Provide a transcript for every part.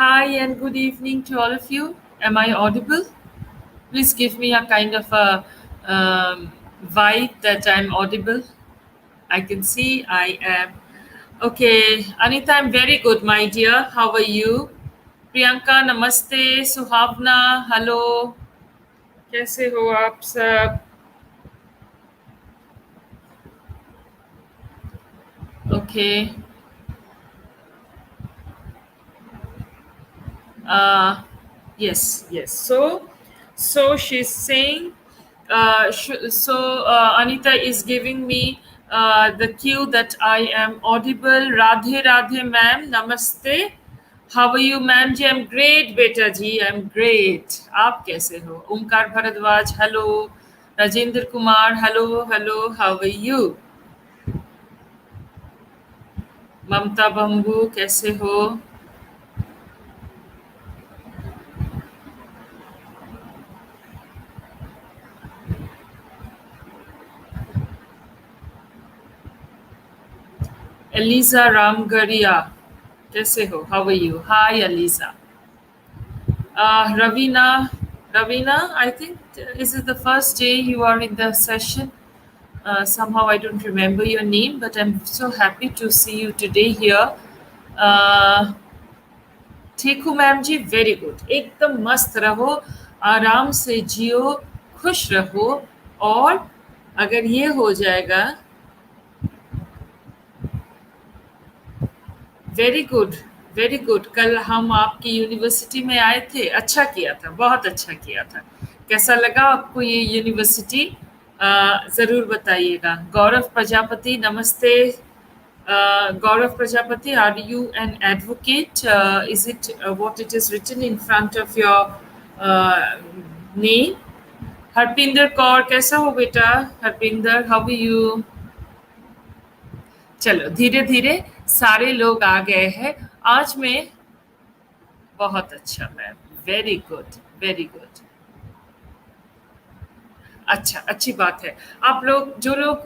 Hi and good evening to all of you. Am I audible? Please give me a kind of a vibe that I'm audible. I can see I am. Okay, Anita, I'm very good, my dear. How are you? Priyanka, namaste. Suhavna, hello. कैसे हो आप सब? Okay. Uh, yes. So she's saying, Anita is giving me the cue that I am audible. Radhe Radhe, ma'am. Namaste. How are you, ma'am? Ji, I'm great, बेटा जी. I'm great. आप कैसे हो? Omkar Bhardwaj, hello. Rajendra Kumar, hello. How are you? Mamta Bambu, कैसे हो? Eliza Ramgaria, कैसे हो? How are you? Hi, Eliza. Ravina, I think is it the first day you are in the session? Somehow I don't remember your name, but I'm so happy to see you today here. Uh, ठीक हूँ ma'am जी, very good, एकदम मस्त रहो, आराम से जियो, खुश रहो, और अगर ये हो जाएगा, वेरी गुड, वेरी गुड। कल हम आपकी यूनिवर्सिटी में आए थे, अच्छा किया था, बहुत अच्छा किया था। कैसा लगा आपको ये यूनिवर्सिटी? ज़रूर बताइएगा। गौरव प्रजापति, नमस्ते। Gaurav Prajapati, are you an advocate? Is it what it is written in front of your uh, name? Harpinder Kaur, कैसा हो बेटा? Harpinder, how are you? चलो, धीरे धीरे सारे लोग आ गए हैं। आज मैं बहुत अच्छा ma'am, very good, very good. अच्छा, अच्छी बात है। आप लोग जो लोग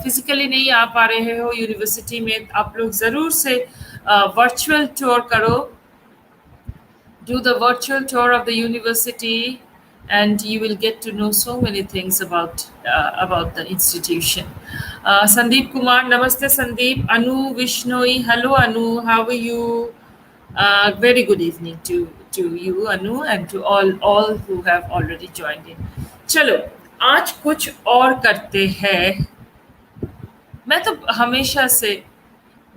फिजिकली नहीं आ पा रहे हो यूनिवर्सिटी में, आप लोग ज़रूर से वर्चुअल टूर करो, do the virtual tour of the university, and you will get to know so many things about the institution. Sandeep Kumar, namaste Sandeep. Anu Vishnoi, hello Anu, how are you? Very good evening to you Anu, and to all who have already joined in. चलो, आज कुछ और करते हैं। मैं तो हमेशा से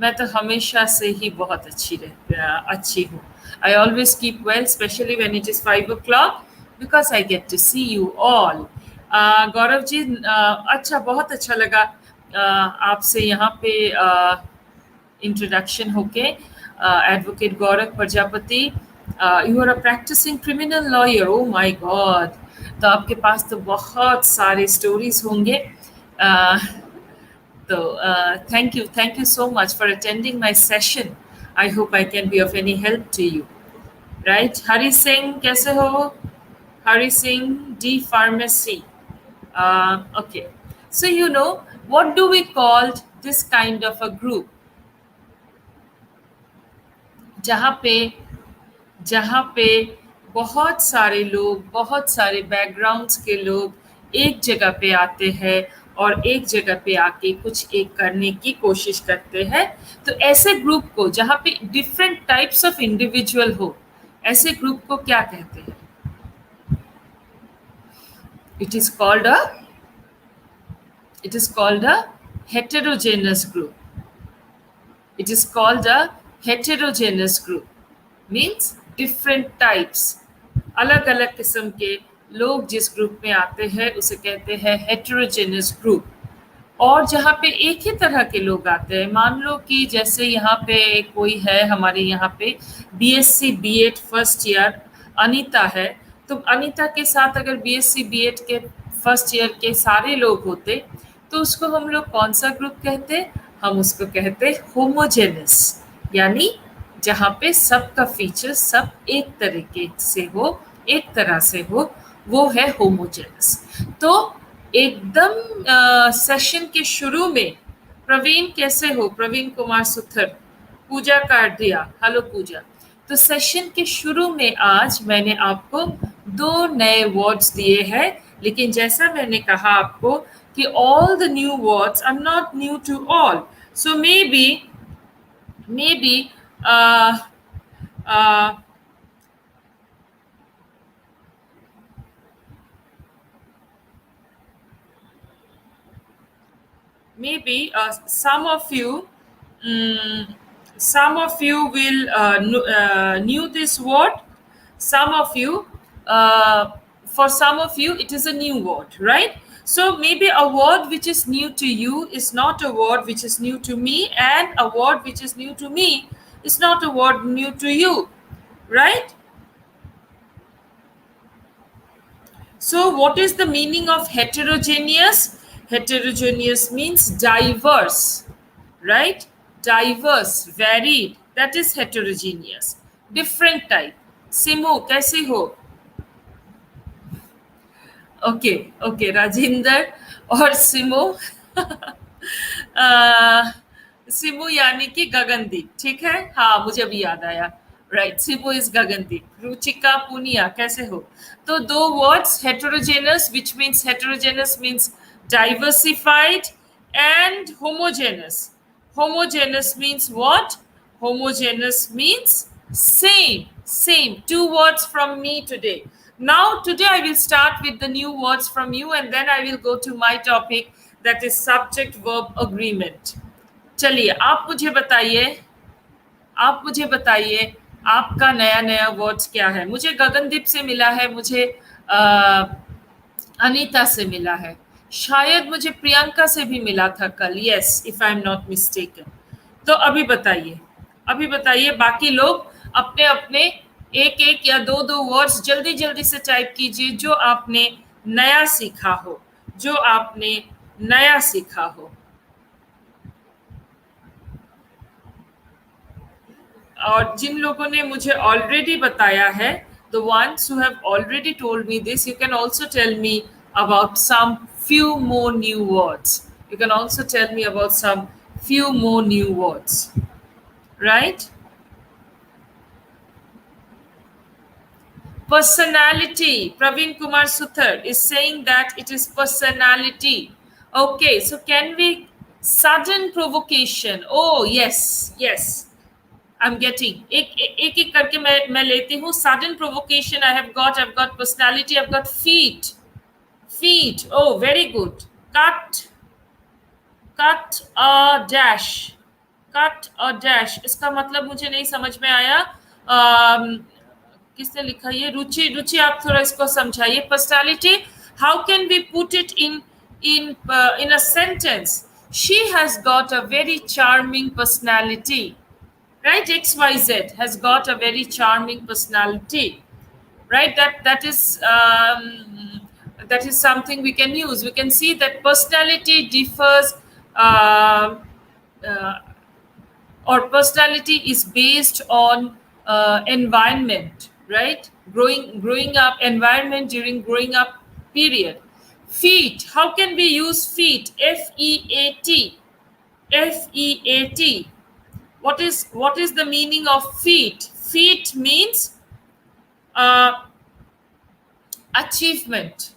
मैं तो हमेशा से ही बहुत अच्छी हूँ। I always keep well, specially when it is 5 o'clock, because I get to see you all. Gaurav ji, अच्छा, बहुत अच्छा लगा आपसे यहाँ पे इंट्रोडक्शन होके। Advocate Gaurav Prajapati, you are a practising criminal lawyer. Oh my God, तो आपके पास तो बहुत सारे स्टोरीज होंगे। So, thank you so much for attending my session. I hope I can be of any help to you. Right? Hari Singh, kaise ho? Hari Singh, D Pharmacy. Okay. So, what do we call this kind of a group? जहाँ पे जहाँ पे बहुत सारे लोग, बहुत सारे backgrounds के लोग एक जगह पे आते हैं और एक जगह पे आके कुछ एक करने की कोशिश करते हैं, तो ऐसे ग्रुप को, जहाँ पे डिफरेंट टाइप्स ऑफ इंडिविजुअल हो, ऐसे ग्रुप को क्या कहते हैं? It is called a it is called a heterogeneous group. It is called a heterogeneous group. Means different types, अलग अलग किस्म के लोग जिस ग्रुप में आते हैं उसे कहते हैं heterogeneous group. और जहाँ पे एक ही तरह के लोग आते हैं, मान लो कि जैसे यहाँ पे कोई है, हमारे यहाँ पे BSc BEd first year Anita है, तो अनीता के साथ अगर बीएससी बीएड के फर्स्ट ईयर के सारे लोग होते, तो उसको हम लोग कौन सा ग्रुप कहते? हम उसको कहते होमोजेनस, यानी जहाँ पे सबका फीचर सब एक तरीके से हो, एक तरह से हो, वो है होमोजेनस। तो एकदम सेशन के शुरू में प्रवीण, कैसे हो? प्रवीण कुमार सुथर, पूजा काट दिया, हेलो पूजा। तो सेशन के शुरू में आज मैंने आपको 2 नए वर्ड्स दिए हैं, लेकिन जैसा मैंने कहा आपको कि all the new words are not new to all. So maybe uh, uh, maybe mm, some of you will knew this word. Some of you, uh, for some of you it is a new word, right? So maybe a word which is new to you is not a word which is new to me, and a word which is new to me is not a word new to you, right? So what is the meaning of heterogeneous? Heterogeneous means diverse, right? Diverse, varied, that is heterogeneous. Different type. Simu, कैसे हो? Okay okay, Rajinder और सिमो सिमो यानी कि गगनदीप, ठीक है, हाँ मुझे अभी याद आया, राइट, सिमो इज गगनदीप। रुचिका पुनिया, कैसे हो? तो दो words, heterogeneous which means, heterogeneous means diversified, and homogeneous. Homogeneous means what? Homogeneous means same, same. Two words from me today. Now, today I will start with the new words from you, and then I will go to my topic, that is subject verb agreement. चलिए, आप मुझे बताइए आपका नया नया words क्या है। मुझे गगनदीप से मिला है, मुझे अनीता से मिला है, शायद मुझे प्रियंका से भी मिला था कल, yes if I am not mistaken. तो अभी बताइए बाकी लोग अपने अपने एक एक या दो दो वर्ड्स जल्दी जल्दी से टाइप कीजिए जो आपने नया सीखा हो, जो आपने नया सीखा हो। और जिन लोगों ने मुझे ऑलरेडी बताया है, the ones who have already told me this, you can also tell me about some few more new words. You can also tell me about some few more new words, right? Personality. Praveen Kumar Suthar is saying that it is personality. Okay, so can we, sudden provocation? Oh yes, yes. I'm getting एक एक करके मैं लेती हूँ। Sudden provocation I've got personality, I've got feet, oh very good. cut a dash, cut a dash, इसका मतलब मुझे नहीं समझ में आया। किसने लिखा ये? रुचि आप थोड़ा इसको समझाइए। Personality, how can we put it in a sentence? She has got a very charming personality, right? XYZ has got a very charming personality, right? That is something we can use. We can see that personality differs, uh, uh, or personality is based on environment, right? Growing up environment, during growing up period. Feet, how can we use feet? Feat. What is the meaning of feat? Feat means uh, achievement.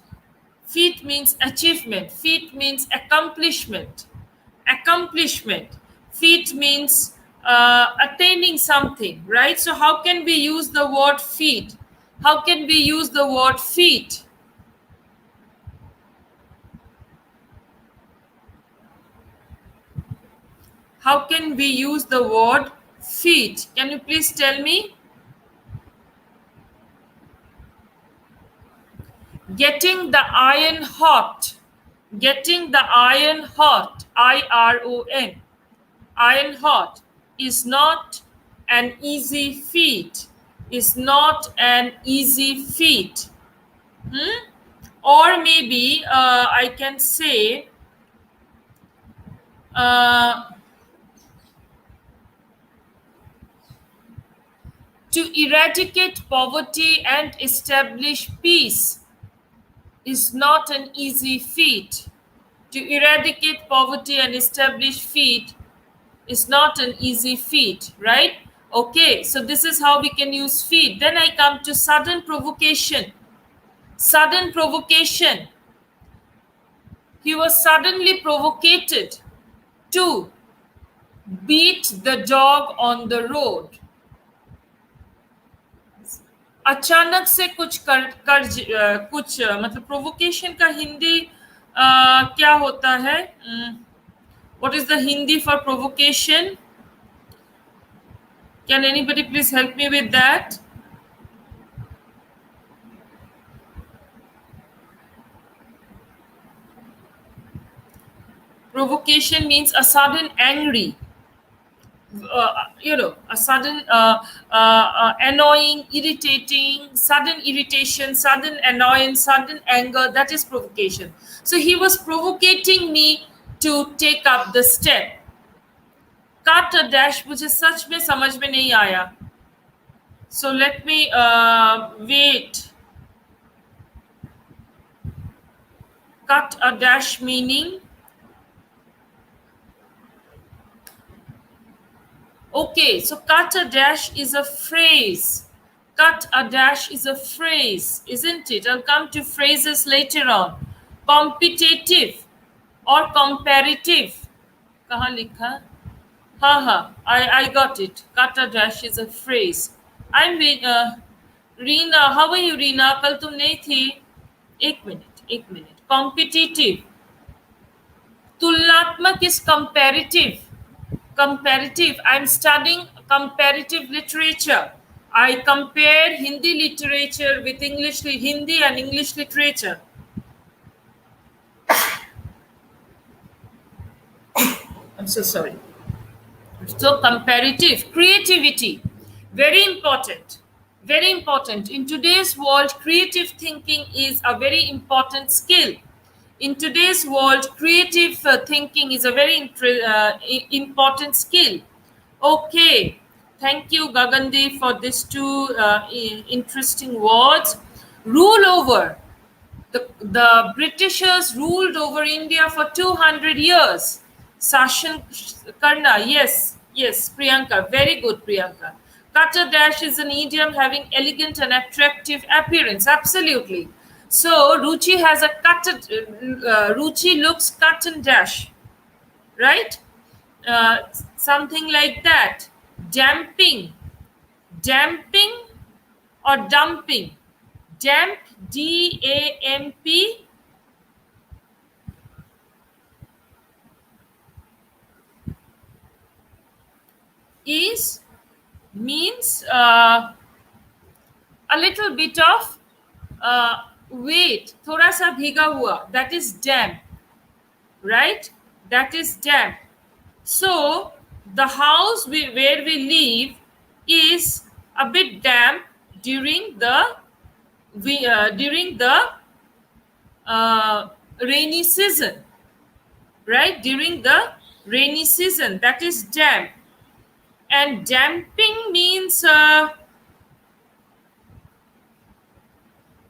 Feat means achievement. Feat means accomplishment. Feat means attaining something, right? So how can we use the word feat? How can we use the word feat? How can we use the word feat? Can you please tell me? Getting the iron hot. Getting the iron hot. IRON. Iron hot is not an easy feat. Is not an easy feat. Or maybe I can say to eradicate poverty and establish peace is not an easy feat. To eradicate poverty and establish feat is not an easy feat, right? Okay, so this is how we can use feed. Then I come to sudden provocation. Sudden provocation. He was suddenly provoked to beat the dog on the road. अचानक से कुछ कुछ मतलब provocation का हिंदी क्या होता है? What is the Hindi for provocation? Can anybody please help me with that? Provocation means a sudden angry, a sudden annoying, irritating, sudden irritation, sudden annoyance, sudden anger. That is provocation. So he was provoking me to take up the step. Cut a dash मुझे सच में समझ में नहीं आया. So let me wait. Cut a dash meaning. Okay, so cut a dash is a phrase. Cut a dash is a phrase, isn't it? I'll come to phrases later on. Competitive or comparative. कहाँ लिखा? हाँ, I got it. Cut a dash is a phrase. I'm Reena. How are you, Reena? कल तुम नहीं थी. एक minute. Competitive. तुलनात्मक is comparative. Comparative. I'm studying comparative literature. I compare Hindi literature with Hindi and English literature. I'm so sorry. So comparative. Creativity. Very important. Very important. In today's world, creative thinking is a very important skill. In today's world, creative thinking is a very important skill. Okay, thank you, Gagandi, for these two interesting words. Rule over. The Britishers ruled over India for 200 years. Sashan Karna, yes, Priyanka, very good, Priyanka. Cut a dash is an idiom having elegant and attractive appearance. Absolutely. So Ruchi has a Ruchi looks cut and dash, right? Something like that. Damping or dumping. Damp, D-A-M-P. Means a little bit of weight, थोड़ा सा भीगा हुआ. That is damp, right? That is damp. So the house where we live is a bit damp during the rainy season, right? During the rainy season, that is damp. And damping means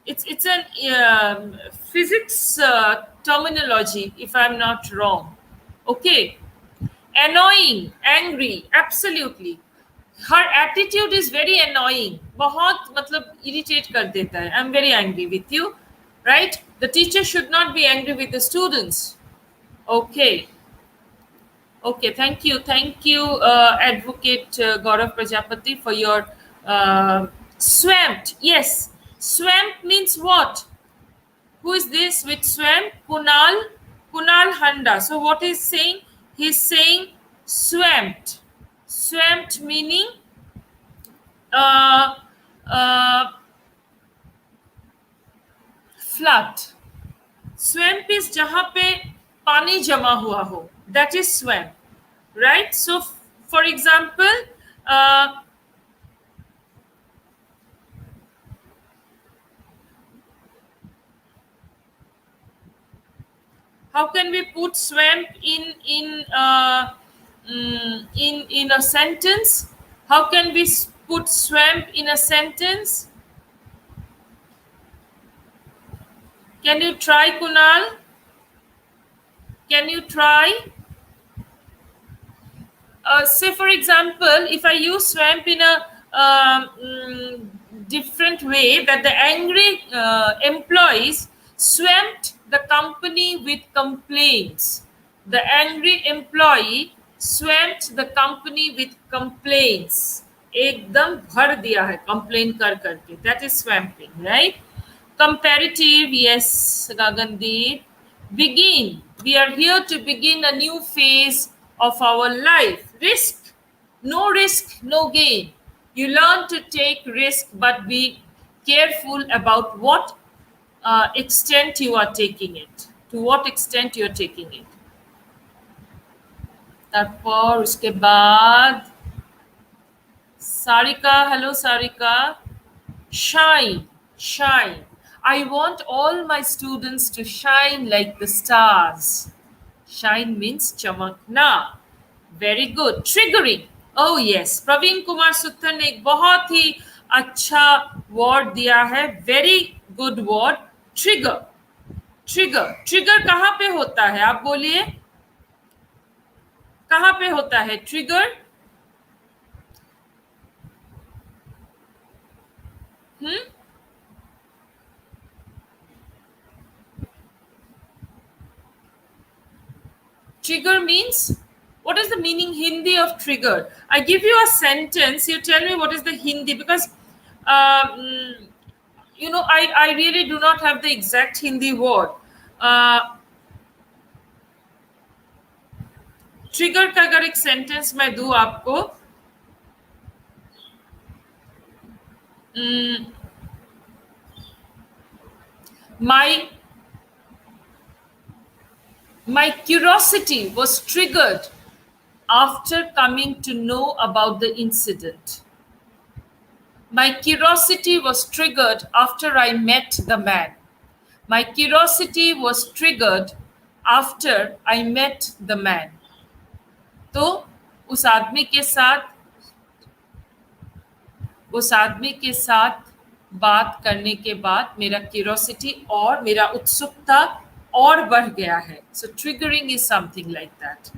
it's an physics terminology, if I'm not wrong. Okay. Annoying, angry, absolutely. Her attitude is very annoying. बहुत मतलब irritate कर देता है. I'm very angry with you, right? The teacher should not be angry with the students. Okay. Thank you, Advocate Gaurav Prajapati, for your swamped. Yes, swamped means what? Who is this with swamp? Kunal Handa. So what is saying? He's saying swamped. Swamped meaning uh, uh, flood. Swamp is जहाँ पे पानी जमा हुआ हो. That is swamp, right? So, for example, how can we put swamp in a sentence? How can we put swamp in a sentence? Can you try, Kunal? Can you try? say for example, if I use swamp in a different way, that the angry employees swamped the company with complaints. The angry employee swamped the company with complaints. एकदम भर दिया है complain कर करके. That is swamping, right? Comparative, yes, Gagandeep. Begin. We are here to begin a new phase of our life. Risk. No risk, no gain. You learn to take risk, but be careful about what extent you are taking it. To what extent you are taking it. তারপর उसके बाद Sarika, hello Sarika. Shine, shine. I want all my students to shine like the stars. Shine means chamakna. Very good. Triggering. Oh yes, Praveen Kumar Suttar ने एक बहुत ही अच्छा word दिया है. Very good word. Trigger. Trigger. Trigger कहाँ पे होता है? आप बोलिए. कहाँ पे होता है trigger? Trigger means, what is the meaning Hindi of trigger? I give you a sentence, you tell me what is the Hindi, because I really do not have the exact Hindi word. Trigger का अगर एक sentence मैं दूं आपको, my curiosity was triggered after coming to know about the incident. My curiosity was triggered after I met the man. My curiosity was triggered after I met the man. तो उस आदमी के साथ बात करने के बाद मेरा क्यूरोसिटी और मेरा उत्सुकता और बढ़ गया है. So triggering is something like that,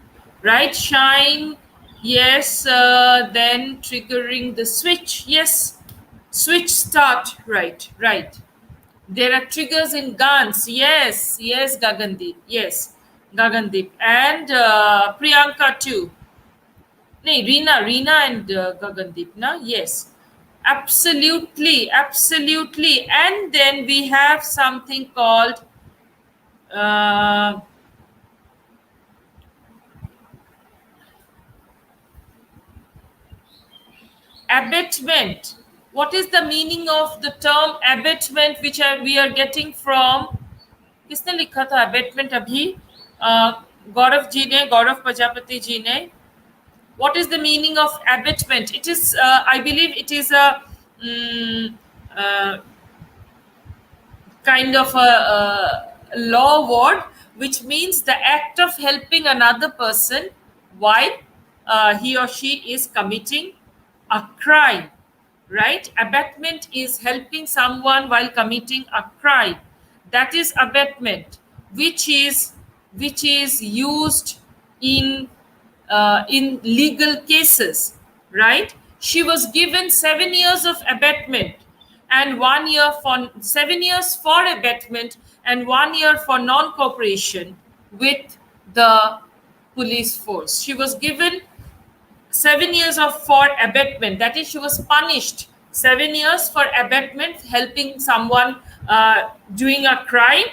right? Shine, yes. Then triggering the switch, yes. Switch start, right. There are triggers in guns, yes, Gagandeep, yes, Gagandeep, and Priyanka too. No, Reena and Gagandeep, na? Yes, absolutely. And then we have something called abatement. What is the meaning of the term abatement, which we are getting from? किसने लिखा था abatement अभी? गौरव प्रजापति जी ने. What is the meaning of abatement? It is, I believe, it is a kind of a law word, which means the act of helping another person while he or she is committing a crime, right? Abatement is helping someone while committing a crime. That is abatement, which is used in legal cases, right? She was given 7 years of abatement and 1 year for 7 years for abatement and 1 year for non-cooperation with the police force. She was given 7 years for abatement. That is, she was punished 7 years for abatement, helping someone doing a crime,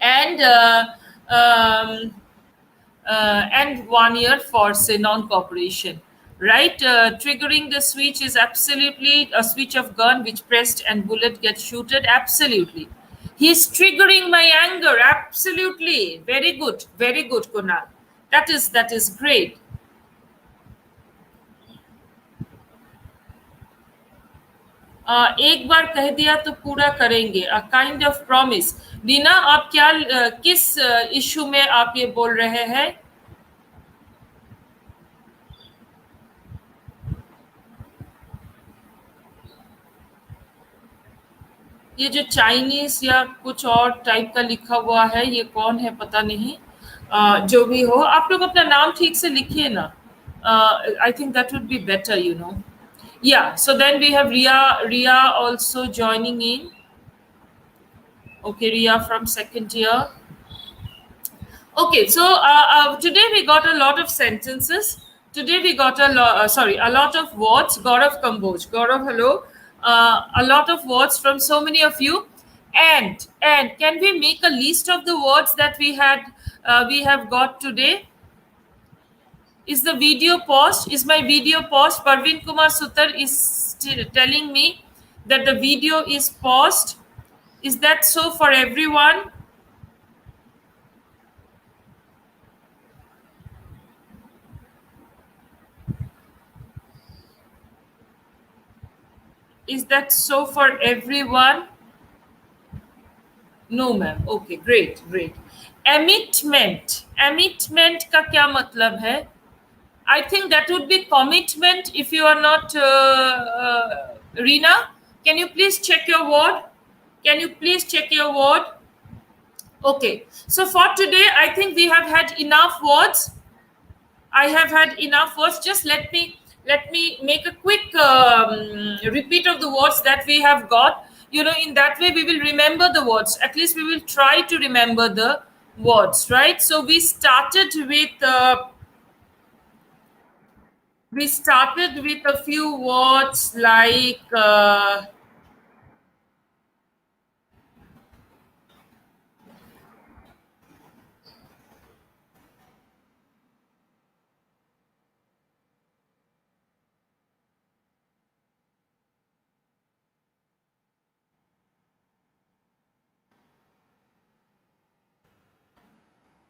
and 1 year for, say, non-cooperation, right? Triggering the switch is absolutely a switch of gun which pressed and bullet gets shooted. Absolutely. He's triggering my anger. Absolutely. Very good, Kunal. That is great. एक बार कह दिया तो पूरा करेंगे, a kind of promise. Reena, आप किस issue में आप ये बोल रहे हैं? ये जो चाइनीज या कुछ और टाइप का लिखा हुआ है, ये कौन है पता नहीं. जो भी हो, आप लोग अपना नाम ठीक से लिखिए ना. I think that would be better, you know. Yeah, so then we have Ria also joining in. Okay, Ria from second year. Okay, so today we got a lot of sentences. Today we got a lot of words. Gaurav Kamboj, Gaurav, hello. A lot of words from so many of you. And can we make a list of the words that we have got today? Is the video paused? Is my video paused? Parveen Kumar Sutar is telling me that the video is paused. Is that so for everyone? Is that so for everyone? No, ma'am. Okay, great, great. Emitment. Emitment का क्या मतलब है? I think that would be commitment if you are not Rina. Can you please check your word? Can you please check your word? Okay. So for today, I think we have had enough words. I have had enough words. Just let me make a quick repeat of the words that we have got. You know, in that way we will remember the words. At least we will try to remember the words, right? So we started with a few words like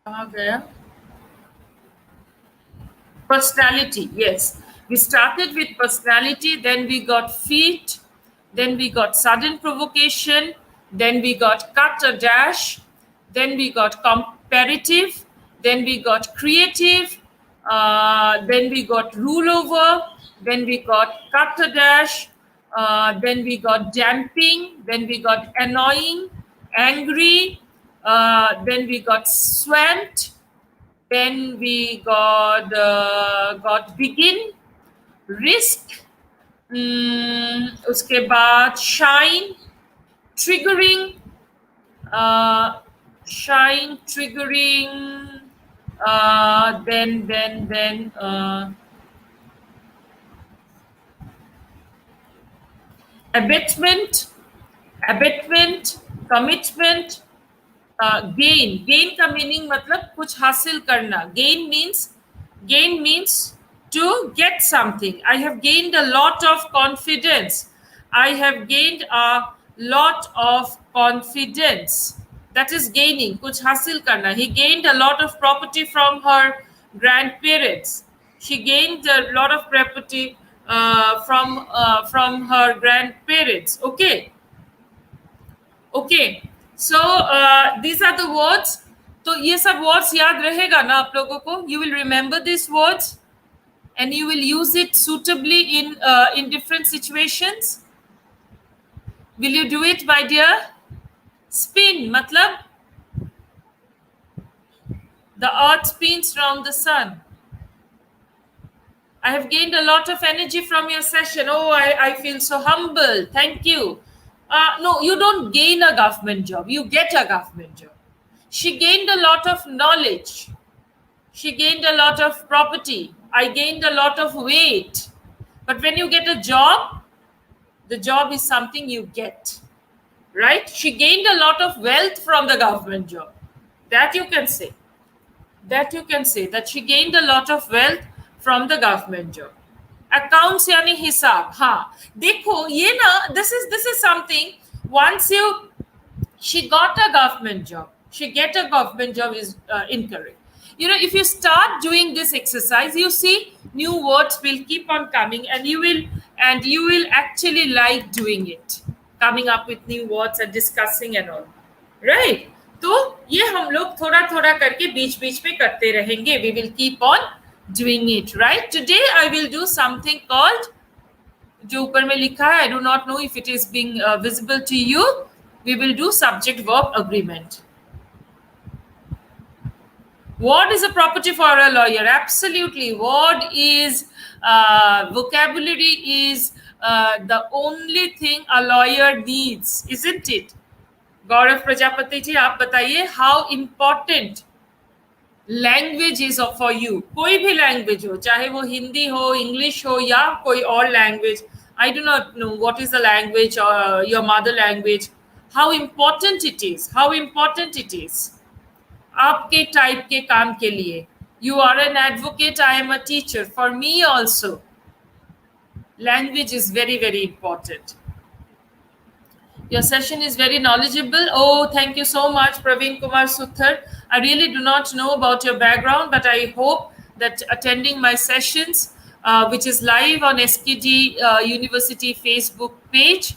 कहाँ गया? Personality, yes. We started with personality, then we got feet, then we got sudden provocation, then we got cut a dash, then we got comparative, then we got creative, then we got rule over, then we got cut a dash, then we got damping, then we got annoying, angry, then we got swamped, then we got begin, risk, उसके बाद shine, triggering, uh, shine, triggering, then abatement, abatement, commitment, gain का meaning मतलब कुछ हासिल करना. Gain means to get something. I have gained a lot of confidence. I have gained a lot of confidence. That is gaining, कुछ हासिल करना. He gained a lot of property from her grandparents. She gained a lot of property from her grandparents. Okay, so these are the words. तो ये सब words याद रहेगा ना आप लोगों को? You will remember these words and you will use it suitably in different situations. Will you do it, my dear? Spin मतलब the earth spins round the sun. I have gained a lot of energy from your session. Oh, I feel so humble. Thank you. No, you don't gain a government job. You get a government job. She gained a lot of knowledge. She gained a lot of property. I gained a lot of weight. But when you get a job, the job is something you get. Right? She gained a lot of wealth from the government job. That you can say. That she gained a lot of wealth from the government job. Accounts यानी हिसाब. हाँ, देखो ये ना, this is something. Once she got a government job, she get a government job is incorrect. You know, if you start doing this exercise, you see new words will keep on coming, and you will actually like doing it, coming up with new words and discussing and all, right? तो ये हम लोग थोड़ा थोड़ा करके बीच बीच में करते रहेंगे. We will keep on doing it, right? Today I will do something called, जो ऊपर में लिखा है, I do not know if it is being visible to you. We will do subject verb agreement. Word is a property for a lawyer. Absolutely. Word is, vocabulary is the only thing a lawyer needs, isn't it? गौरव प्रजापति जी, आप बताइए, how important language is for you. कोई भी language हो, चाहे वो हिंदी हो, English हो, या कोई और language. I do not know what is the language, your mother language. How important it is, how important it is आपके टाइप के काम के लिए. You are an advocate, I am a teacher. For me also language is very very important. Your session is very knowledgeable. Oh, thank you so much, Praveen Kumar Suthar. I really do not know about your background, but I hope that attending my sessions, which is live on SKD University Facebook page,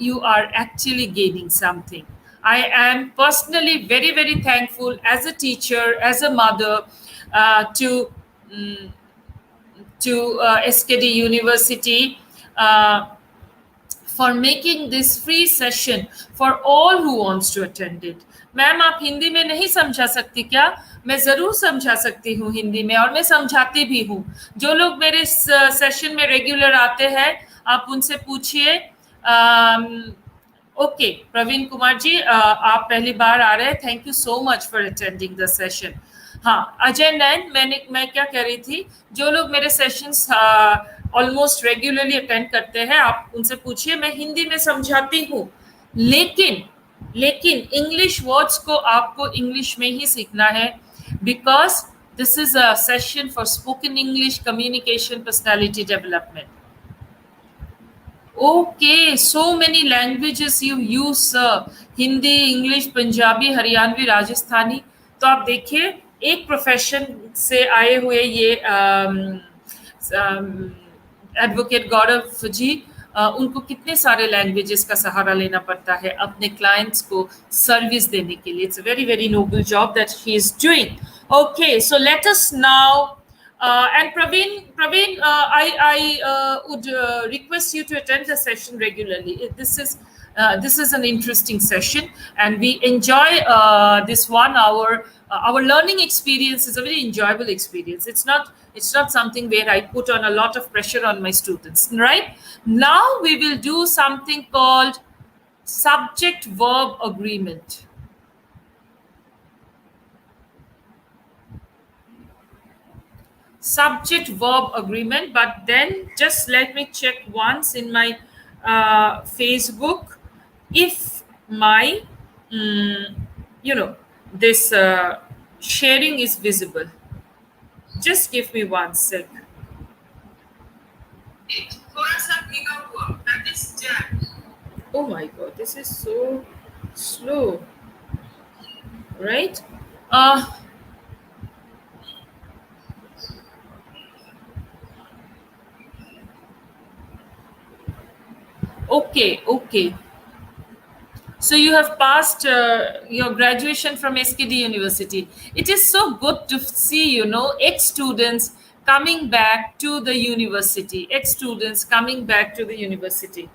you are actually gaining something. I am personally very, very thankful as a teacher, as a mother, to SKD University, for making this free session for all who wants to attend it. Ma'am, आप हिंदी में नहीं समझा सकती क्या? मैं ज़रूर समझा सकती हूँ हिंदी में, और मैं समझाती भी हूँ. जो लोग मेरे सेशन में रेगुलर आते हैं, आप उनसे पूछिए. ओके, प्रवीण कुमार जी, आप पहली बार आ रहे हैं. Thank you so much for attending the session. हाँ, अजय नैन, मैं क्या कह रही थी, जो लोग मेरे सेशंस ऑलमोस्ट रेगुलरली अटेंड करते हैं, आप उनसे पूछिए. मैं हिंदी में समझाती हूँ, लेकिन इंग्लिश वर्ड्स को आपको इंग्लिश में ही सीखना है, because this is a session for spoken English communication personality development. Okay, so many languages you use, sir. Hindi, English, Punjabi, Haryanvi, Rajasthani. तो आप देखिए, एक प्रोफेशन से आए हुए ये एडवोकेट गौरव जी, उनको कितने सारे लैंग्वेजेस का सहारा लेना पड़ता है अपने क्लाइंट्स को सर्विस देने के लिए. It's a very very noble job that he is doing. Okay, so let us now. And Praveen, I would request you to attend the session regularly. This is an interesting session, and we enjoy this 1 hour. Our learning experience is a very enjoyable experience. It's not something where I put on a lot of pressure on my students. Right now, we will do something called subject-verb agreement. Subject-verb agreement, but then just let me check once in my Facebook if my this sharing is visible. Just give me 1 sec. Oh my god, this is so slow, right? Okay. So you have passed your graduation from SKD University. It is so good to see, ex-students coming back to the university. Ex-students coming back to the university.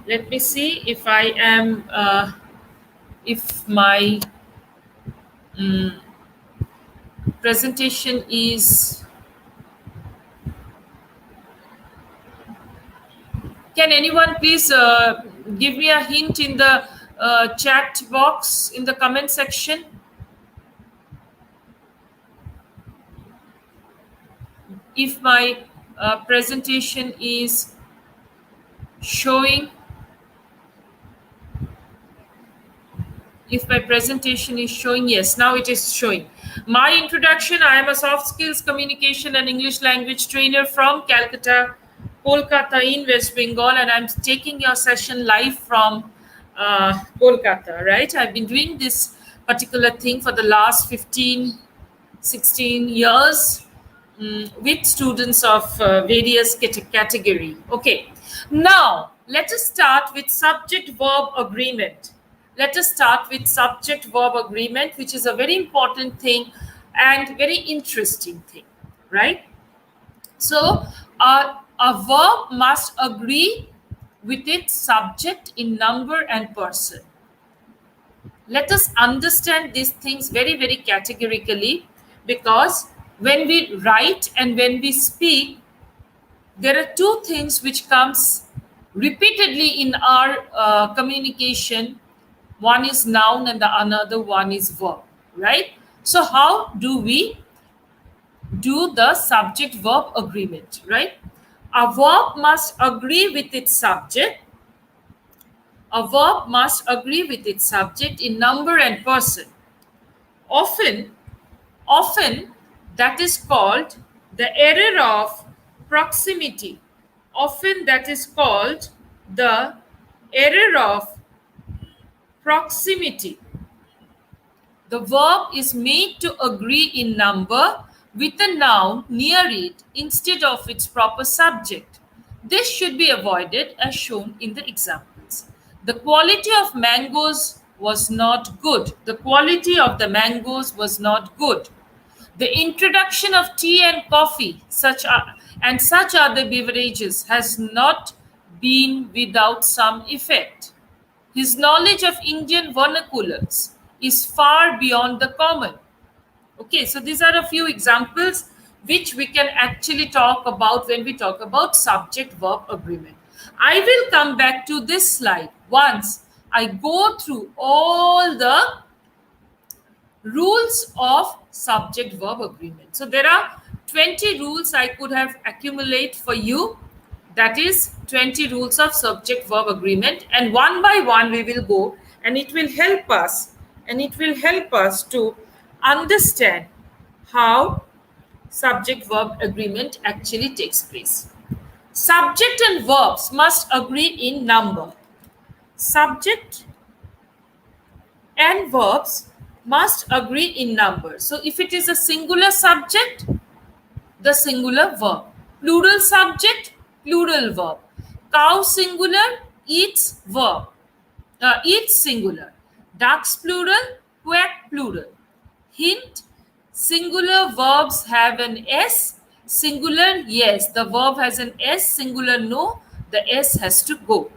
Let me see if I am, if my presentation is. Can anyone please give me a hint in the chat box, in the comment section? If my presentation is showing. If my presentation is showing, yes, now it is showing. My introduction: I am a soft skills communication and English language trainer from Calcutta, Kolkata in West Bengal, and I'm taking your session live from Kolkata, right? I've been doing this particular thing for the last 16 years with students of various category. Okay, now let us start with subject-verb agreement. Let us start with subject-verb agreement, which is a very important thing and very interesting thing, right? So a verb must agree with its subject in number and person. Let us understand these things very, very categorically, because when we write and when we speak, there are two things which comes repeatedly in our communication. One is noun and the another one is verb, right? So how do we do the subject verb agreement, right? A verb must agree with its subject. A verb must agree with its subject in number and person. Often, often that is called the error of proximity. Often that is called the error of proximity. The verb is made to agree in number with a noun near it instead of its proper subject. This should be avoided as shown in the examples. The quality of mangoes was not good. The quality of the mangoes was not good. The introduction of tea and coffee and such other beverages has not been without some effect. His knowledge of Indian vernaculars is far beyond the common. Okay, so these are a few examples which we can actually talk about when we talk about subject verb agreement. I will come back to this slide once I go through all the rules of subject verb agreement. So there are 20 rules I could have accumulate for you. That is 20 rules of subject verb agreement, and one by one we will go, and it will help us to understand how subject verb agreement actually takes place. Subject and verbs must agree in number. Subject and verbs must agree in number. So if it is a singular subject, the singular verb. Plural subject, plural verb. Cow singular, eats verb. Eats singular. Ducks plural, quack plural. Hint, singular verbs have an S. Singular, yes, the verb has an S. Singular, no, the S has to go.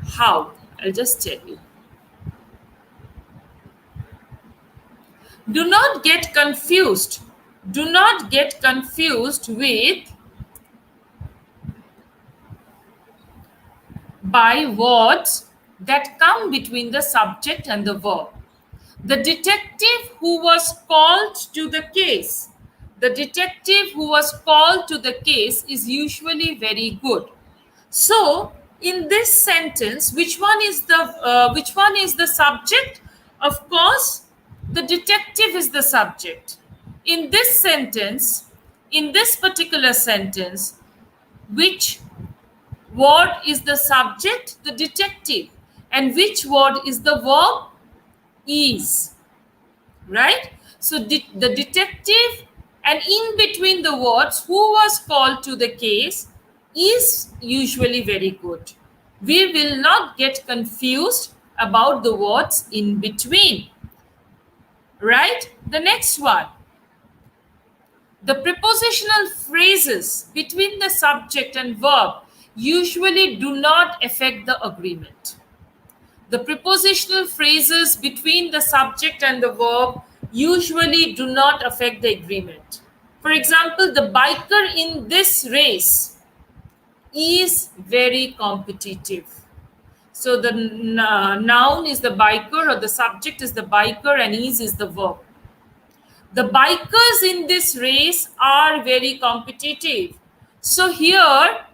How? I'll just tell you. Do not get confused. Do not get confused with by words that come between the subject and the verb. The detective who was called to the case. The detective who was called to the case is usually very good. So, in this sentence, which one is the subject? Of course, the detective is the subject. In this sentence, in this particular sentence, which word is the subject? The detective. And which word is the verb? Is. Right? So the detective, and in between the words who was called to the case is usually very good. We will not get confused about the words in between. Right? The next one. The prepositional phrases between the subject and verb usually do not affect the agreement. The prepositional phrases between the subject and the verb usually do not affect the agreement. For example, the biker in this race is very competitive. So the noun is the biker, or the subject is the biker, and is the verb. The bikers in this race are very competitive. So here,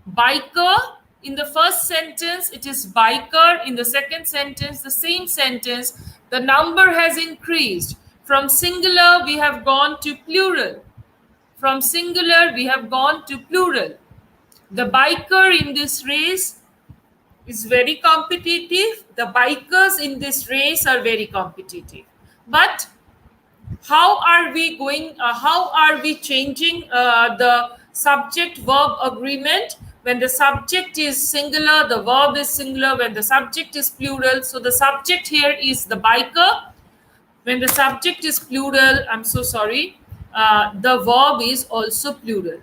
biker, in the first sentence, it is biker. In the second sentence, the same sentence, the number has increased. From singular, we have gone to plural. From singular, we have gone to plural. The biker in this race is very competitive. The bikers in this race are very competitive. But how are we changing the subject verb agreement? When the subject is singular, the verb is singular. When the subject is plural, so the subject here is the biker. When the subject is plural, I'm so sorry, the verb is also plural.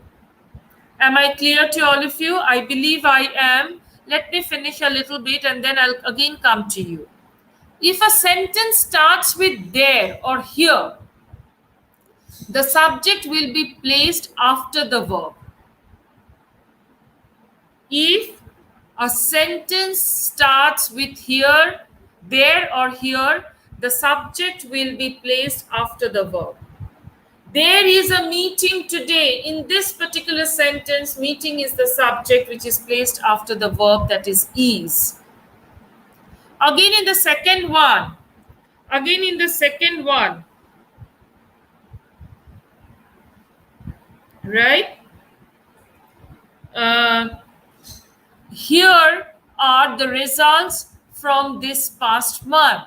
Am I clear to all of you? I believe I am. Let me finish a little bit and then I'll again come to you. If a sentence starts with there or here, the subject will be placed after the verb. If a sentence starts with here, there, or here, the subject will be placed after the verb. There is a meeting today. In this particular sentence, meeting is the subject which is placed after the verb, that is. Again in the second one, right? Uh, Here are the results from this past month.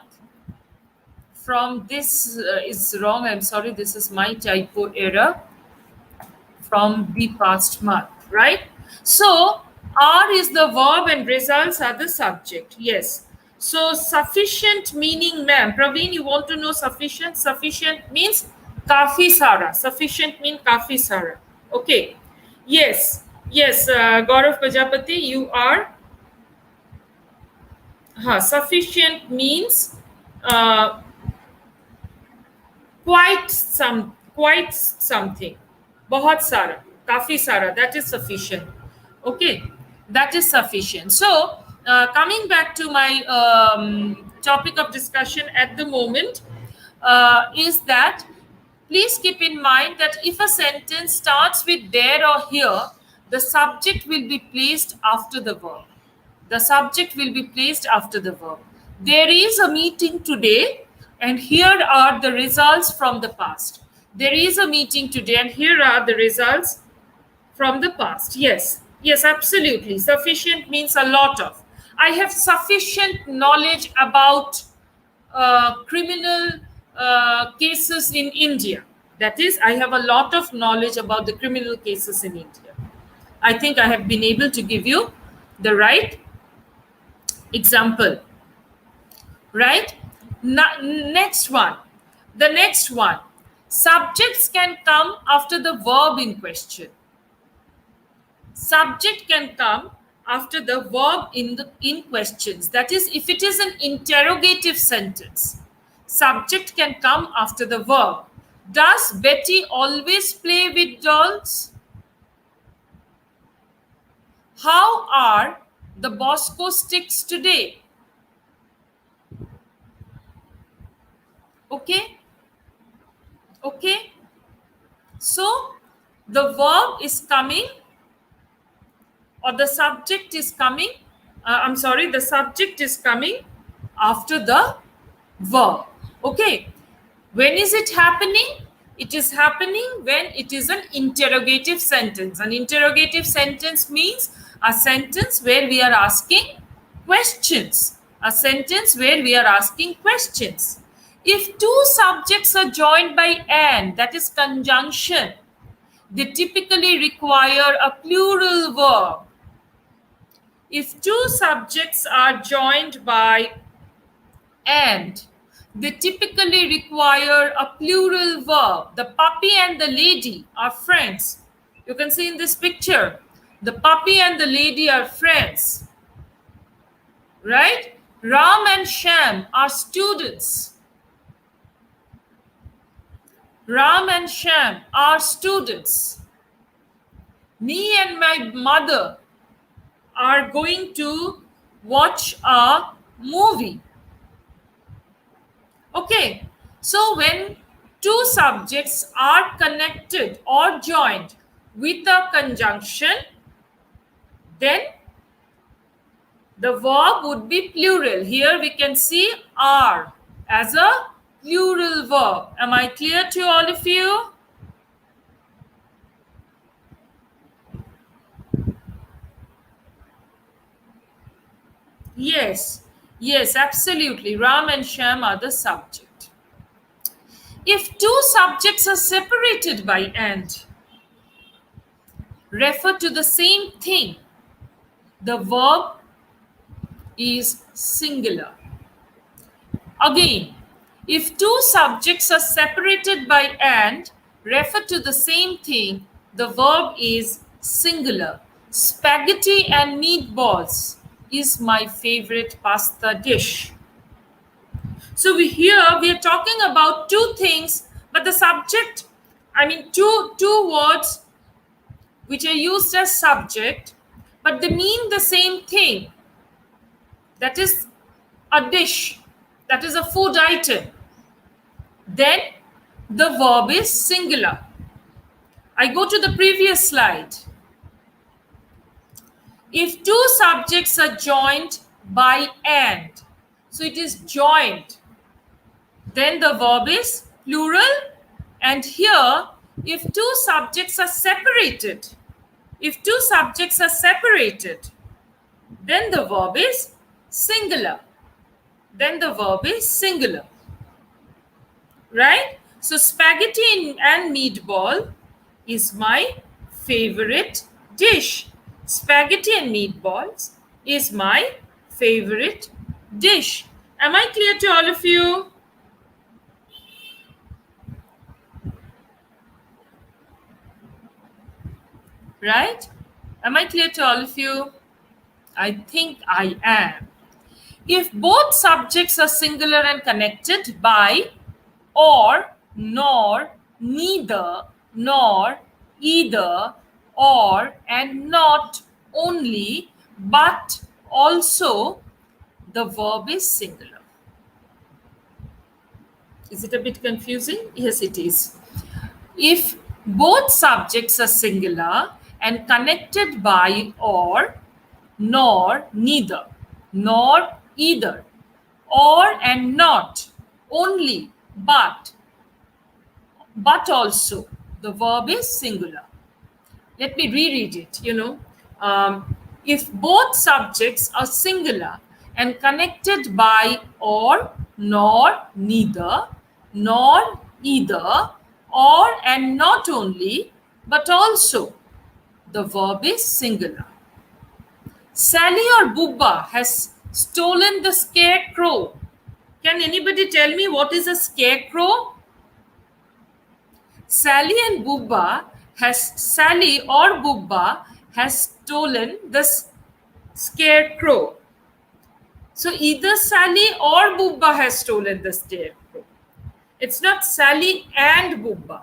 From this is wrong. I'm sorry. This is my typo error. From the past month, right? So are is the verb and results are the subject. Yes. So sufficient meaning, ma'am. Praveen, you want to know sufficient? Sufficient means kafi sara. Sufficient means kafi sara. Okay. Yes. Yes. Gaurav Prajapati, you are. Sufficient means uh, quite something. Bahut sara, kafi sara, that is sufficient. Okay, that is sufficient. So coming back to my topic of discussion at the moment, is that please keep in mind that if a sentence starts with there or here, the subject will be placed after the verb. The subject will be placed after the verb. There is a meeting today, and here are the results from the past. There is a meeting today, and here are the results from the past. Yes, yes, absolutely. Sufficient means a lot of. I have sufficient knowledge about criminal cases in India. That is, I have a lot of knowledge about the criminal cases in India. I think I have been able to give you the right example, right? Next one. The next one. Subjects can come after the verb in question. Subject can come after the verb in questions. That is, if it is an interrogative sentence, subject can come after the verb. Does Betty always play with dolls? How are the Bosco sticks today? Okay, okay. So the verb is coming, or the subject is coming. The subject is coming after the verb. Okay. When is it happening? It is happening when it is an interrogative sentence. An interrogative sentence means a sentence where we are asking questions. A sentence where we are asking questions. If two subjects are joined by and, that is conjunction, they typically require a plural verb. If two subjects are joined by and, they typically require a plural verb. The puppy and the lady are friends. You can see in this picture, the puppy and the lady are friends, right? Ram and Sham are students. Ram and Sham are students. Me and my mother are going to watch a movie. Okay, so when two subjects are connected or joined with a conjunction, then the verb would be plural. Here we can see are as a plural verb. Am I clear to all of you? Yes, yes, absolutely. Ram and Sham are the subject. If two subjects are separated by and, refer to the same thing, the verb is singular. Again, if two subjects are separated by and, refer to the same thing, the verb is singular. Spaghetti and meatballs is my favorite pasta dish. So here we are talking about two things, but the subject, I mean two words which are used as subject, but they mean the same thing. That is a dish, that is a food item. Then the verb is singular. I go to the previous slide. If two subjects are joined by and, so it is joined, then the verb is plural. And here, if two subjects are separated, then the verb is singular. Right? So spaghetti and meatball is my favorite dish. Spaghetti and meatballs is my favorite dish. Am I clear to all of you? Right? Am I clear to all of you? I think I am. If both subjects are singular and connected by or, nor, neither, nor, either, or, and not only, but also, the verb is singular. Is it a bit confusing? Yes, it is. If both subjects are singular and connected by or, nor, neither, nor, either, or, and not, only, but also, the verb is singular. Let me reread it. If both subjects are singular and connected by or, nor, neither, nor, either, or, and not only, but also, the verb is singular. Sally or Bubba has stolen the scarecrow. Can anybody tell me what is a scarecrow? Sally or Bubba has stolen the scarecrow. So either Sally or Bubba has stolen the scarecrow. It's not Sally and Bubba.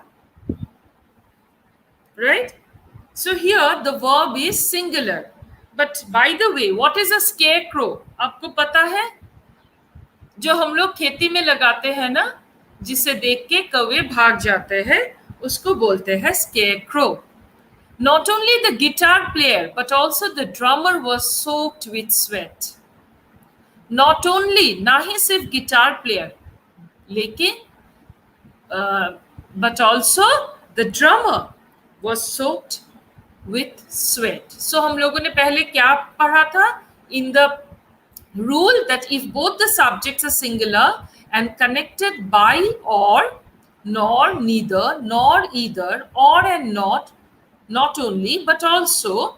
Right? So here the verb is singular. But by the way, what is a scarecrow? आपको पता है? जो हम लोग खेती में लगाते हैं ना, जिसे देख के कौवे भाग जाते हैं, उसको बोलते हैं scarecrow. Not only the guitar player, but also the drummer was soaked with sweat. Not only, ना ही सिर्फ गिटार प्लेयर, लेकिन but also the drummer was soaked with sweat. So हम लोगों ने पहले क्या पढ़ा था? In the rule that if both the subjects are singular and connected by or, nor, neither, nor, either, or, and not only, but also,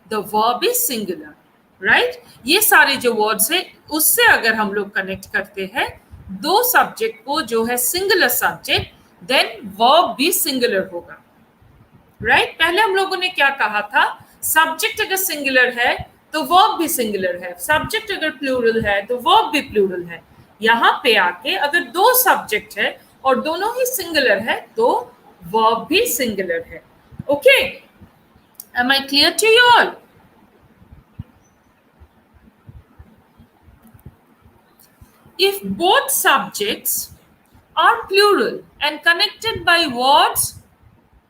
the verb is singular. Right? ये सारे जो words है, उससे अगर हम लोग connect करते हैं दो subject को जो है singular subject, then verb भी singular होगा. Right? पहले हम लोगों ने क्या कहा था? Subject अगर singular है तो verb भी singular है. Subject अगर plural है तो verb भी plural है. यहाँ पे आके अगर दो subject है और दोनों ही singular है तो verb भी singular है. Okay? Am I clear to you all? If both subjects are plural and connected by words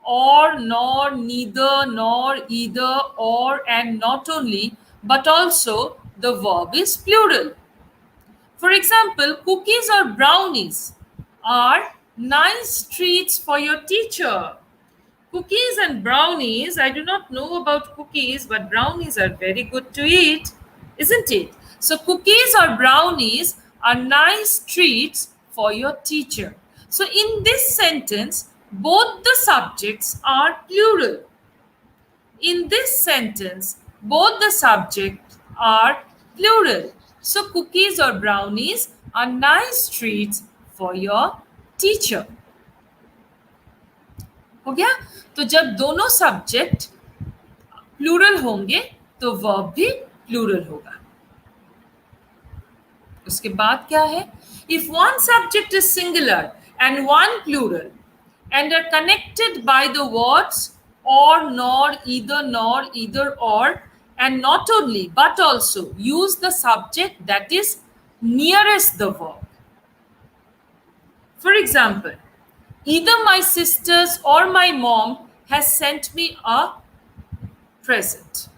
or, nor, neither, nor, either, or, and not only, but also, the verb is plural. For example, cookies or brownies are nice treats for your teacher. Cookies and brownies, I do not know about cookies, but brownies are very good to eat, isn't it? So cookies or brownies are nice treats for your teacher. So in this sentence, both the subjects are plural. In this sentence, both the subjects are plural. So cookies or brownies are nice treats for your teacher. हो गया? तो जब दोनों subject plural होंगे तो verb भी plural होगा. उसके बाद क्या है? If one subject is singular and one plural and are connected by the words or, nor, either or, and not only but also use the subject that is nearest the verb. For example, either my sisters or my mom has sent me a present.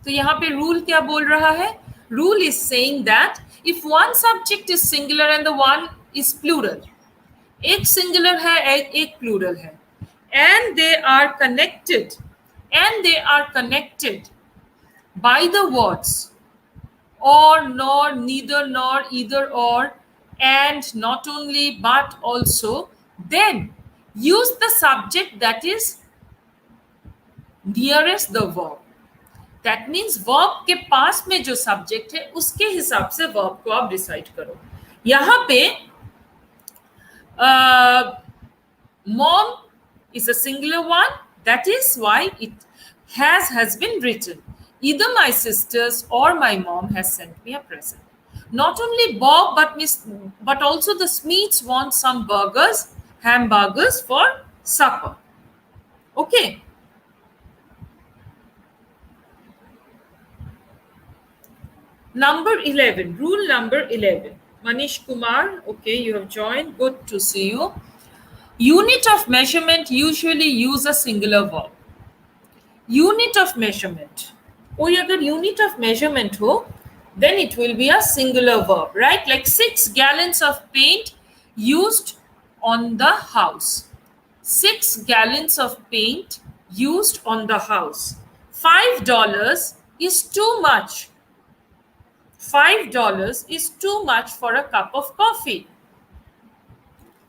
तो यहाँ पे rule क्या बोल रहा है? Rule is saying that if one subject is singular and the one is plural, एक singular है एक प्लूरल है, and they are connected by the words or, nor, neither, nor, either, or, and not only but also, then use the subject that is nearest the verb. That means verb के पास में जो subject है उसके हिसाब से verb को आप decide करो. यहाँ पे mom is a singular one. That is why it has been written. Either my sisters or my mom has sent me a present. Not only Bob but also the Smiths want some hamburgers for supper. Okay. Number 11, rule number 11. Manish Kumar, okay, you have joined. Good to see you. Unit of measurement usually use a singular verb. Unit of measurement. कोई अगर unit of measurement हो, then it will be a singular verb, right? Like 6 gallons of paint used on the house. 6 gallons of paint used on the house. $5 is too much. $5 is too much for a cup of coffee.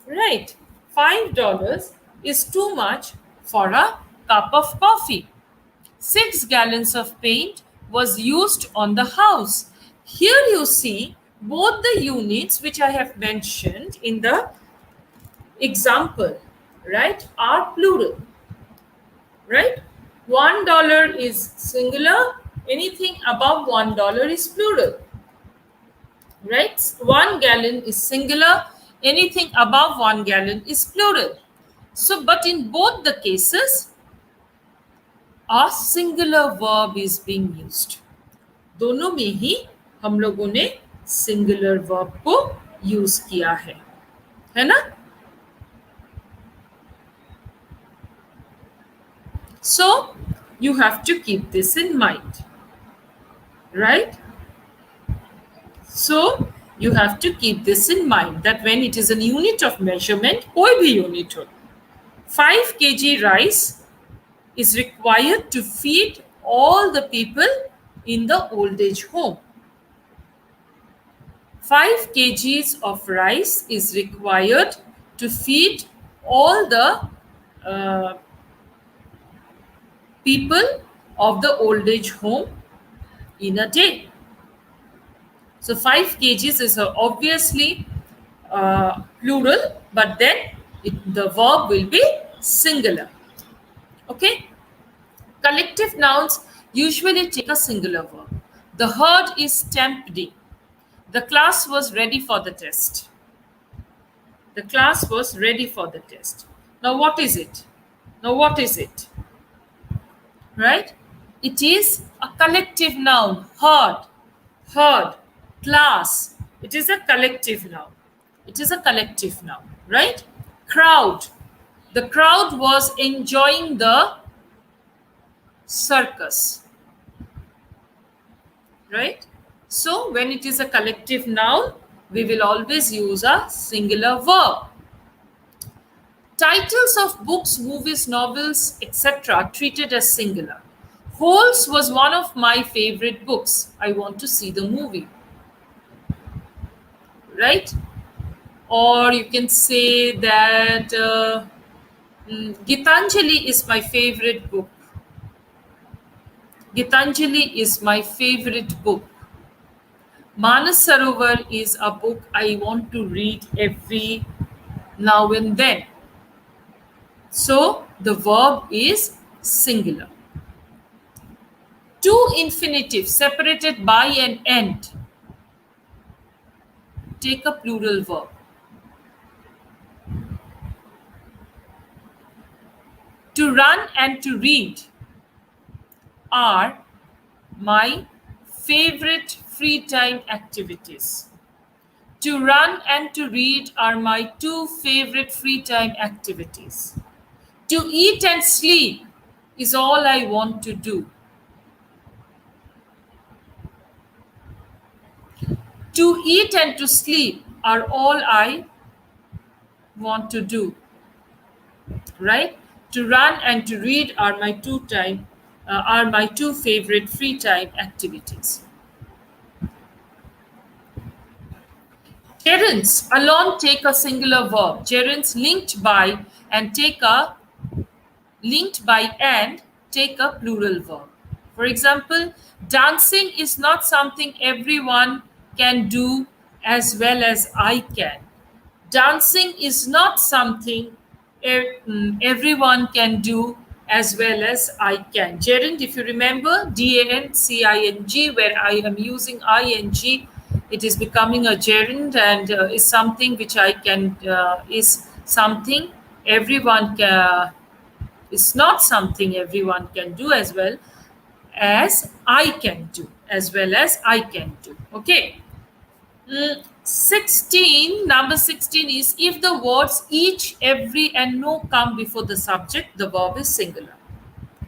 Right? $5 is too much for a cup of coffee. 6 gallons of paint was used on the house. Here you see both the units which I have mentioned in the example, right, are plural. Right? $1 is singular. Anything above $1 is plural. Right? 1 gallon is singular. Anything above 1 gallon is plural. So, but in both the cases, a singular verb is being used. दोनों में ही हम लोगों ने singular verb को use किया है ना? So you have to keep this in mind, right? So you have to keep this in mind that when it is a unit of measurement, कोई भी unit हो, 5 kg rice is required to feed all the people in the old age home. 5 kgs of rice is required to feed all the people of the old age home in a day. So 5 kgs is obviously plural, but then the verb will be singular. Okay? Collective nouns usually take a singular verb. The herd is stampeding. The class was ready for the test. The class was ready for the test. Now what is it? Right? It is a collective noun. Herd, class. It is a collective noun. Right? Crowd. The crowd was enjoying the circus. Right? So when it is a collective noun, we will always use a singular verb. Titles of books, movies, novels, etc. are treated as singular. Holes was one of my favorite books. I want to see the movie. Right? Or you can say that Gitanjali is my favorite book. Gitanjali is my favorite book. Manas Sarovar is a book I want to read every now and then. So the verb is singular. two infinitives separated by an end, take a plural verb. To run and to read are my favorite free time activities. To run and to read are my two favorite free time activities. To eat and sleep is all I want to do. To eat and to sleep are all I want to do. Right? To run and to read are my two favorite free time activities. Gerunds alone take a singular verb. Gerunds linked by and take a plural verb. For example, dancing is not something everyone can do as well as I can. Dancing is not something everyone can do as well as I can. Gerund, if you remember, DANCING, where I am using ing, it is becoming a gerund and is something which I can, is something everyone can, is not something everyone can do as well as I can do, as well as I can do. Okay. 16, number 16 is if the words each, every and no come before the subject, the verb is singular.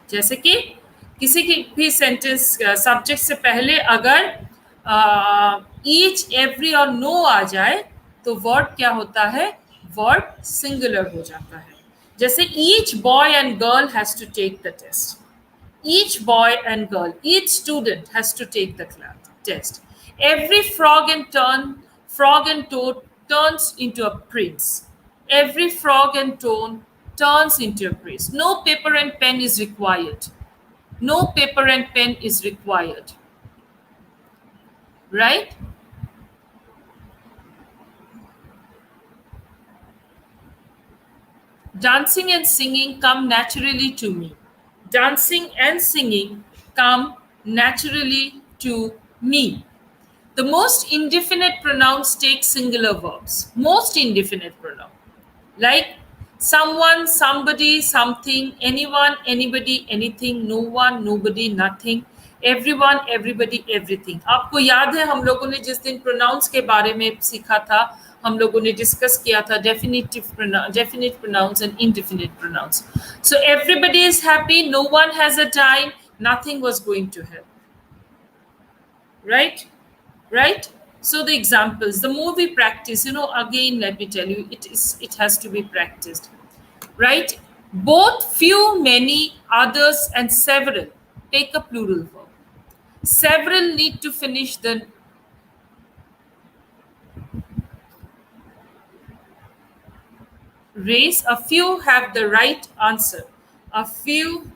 जैसे कि किसी की भी sentence subject से पहले अगर each, every और no आ जाए तो वर्ब क्या होता है? वर्ब सिंगुलर हो जाता है. जैसे each boy and girl has to take the test. Each boy and girl, each student has to take the test. Every frog and toad turns into a prince. Every frog and toad turns into a prince. No paper and pen is required. No paper and pen is required. Right? Dancing and singing come naturally to me. Dancing and singing come naturally to me. The most indefinite pronouns take singular verbs. Most indefinite pronoun. Like someone, somebody, something, anyone, anybody, anything, no one, nobody, nothing, everyone, everybody, everything. आपको याद है हम लोगों ने जिस दिन pronounce के बारे में सीखा था, हम लोगों ने डिस्कस किया था definite pronouns and indefinite pronouns. So everybody is happy, no one has a time, nothing was going to help. Right? So the examples, the more we practice, again, let me tell you, it has to be practiced. Right? Both, few, many, others, and several take a plural verb. Several need to finish the race. A few have the right answer. A few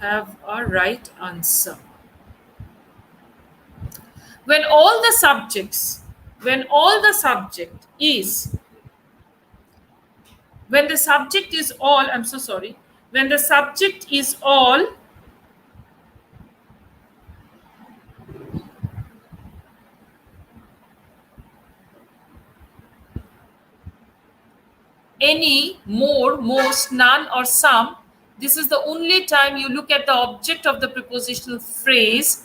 have a right answer. When the subject is all any, more, most, none, or some, this is the only time you look at the object of the prepositional phrase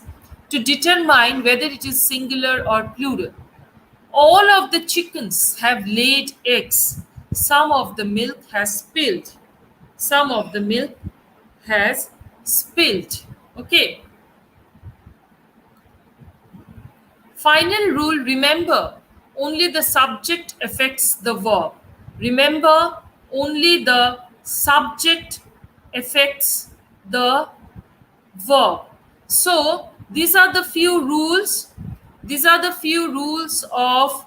to determine whether it is singular or plural. All of the chickens have laid eggs. Some of the milk has spilled. Some of the milk has spilled. Okay. Final rule, remember, only the subject affects the verb. Remember, only the subject affects the verb. So, these are the few rules. These are the few rules of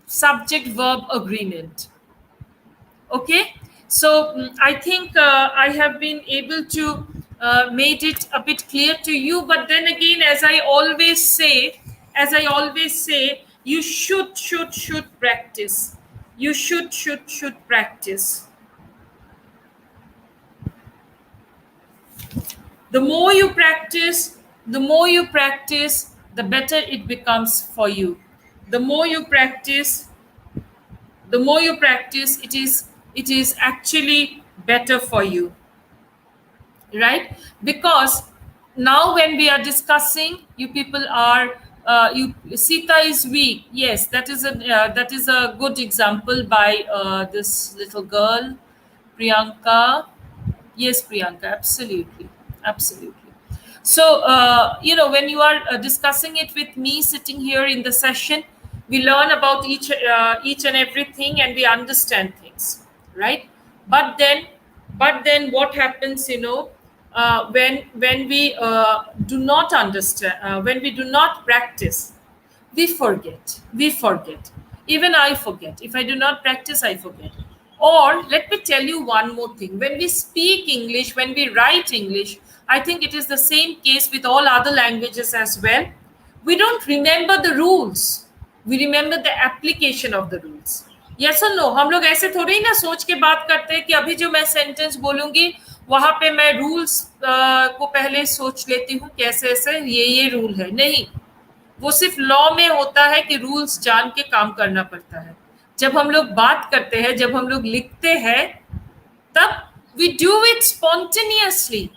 subject verb agreement. Okay, so I think I have been able to made it a bit clear to you, but then again, as I always say, You should practice. You should practice. The more you practice, the more you practice, the better it becomes for you. The more you practice, the more you practice, it is actually better for you, right? Because now when we are discussing, you people are you Sita is weak. Yes, that is a good example by this little girl, Priyanka. Yes, Priyanka, absolutely, absolutely. So, when you are discussing it with me, sitting here in the session, we learn about each and everything, and we understand things, right? But then, what happens? When we do not understand, when we do not practice, we forget. Even I forget. If I do not practice, I forget. Or let me tell you one more thing. When we speak English, when we write English, I think it is the same case with all other languages as well. We don't remember the rules, we remember the application of the rules. Yes or no? हम लोग ऐसे थोड़ी ना सोच के बात करते हैं कि अभी जो मैं सेंटेंस बोलूंगी वहां पे मैं रूल्स को पहले सोच लेती हूँ, कैसे ऐसे ये रूल है। नहीं, वो सिर्फ लॉ में होता है कि रूल्स जान के काम करना पड़ता है। जब हम लोग बात करते हैं, जब हम लोग लिखते हैं, तब we do it spontaneously.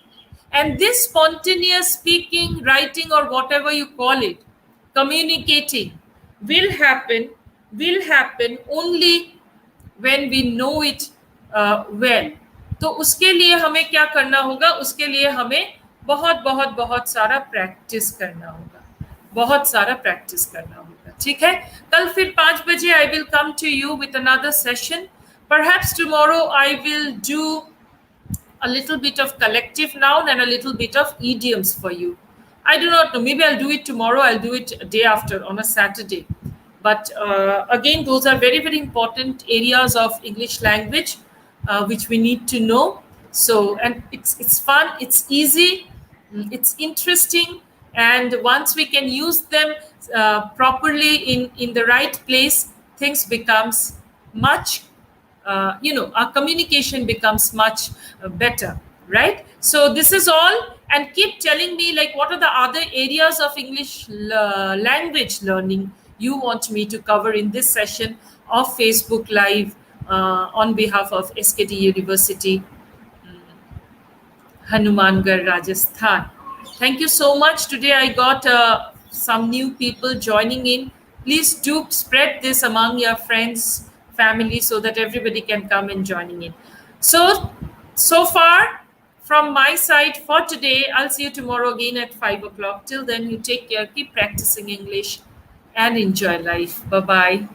And this spontaneous speaking, writing, or whatever you call it, communicating, will happen only when we know it well. तो उसके लिए हमें क्या करना होगा? उसके लिए हमें बहुत बहुत बहुत सारा प्रैक्टिस करना होगा, बहुत सारा प्रैक्टिस करना होगा। ठीक है, कल फिर 5 बजे I will come to you with another session. Perhaps tomorrow I will do a little bit of collective noun and a little bit of idioms for you. I do not know. Maybe I'll do it tomorrow. I'll do it a day after on a Saturday. But again, those are very, very important areas of English language which we need to know. So, and it's fun, it's easy, it's interesting, and once we can use them properly in the right place, things becomes much our communication becomes much better, right? So this is all, and keep telling me, like, what are the other areas of English language learning you want me to cover in this session of Facebook Live on behalf of SKT University, Hanumangarh, Rajasthan. Thank you so much. Today I got some new people joining in. Please do spread this among your friends, family, so that everybody can come and joining in. So far from my side for today, I'll see you tomorrow again at 5 o'clock. Till then, you take care, keep practicing English, and enjoy life. Bye bye.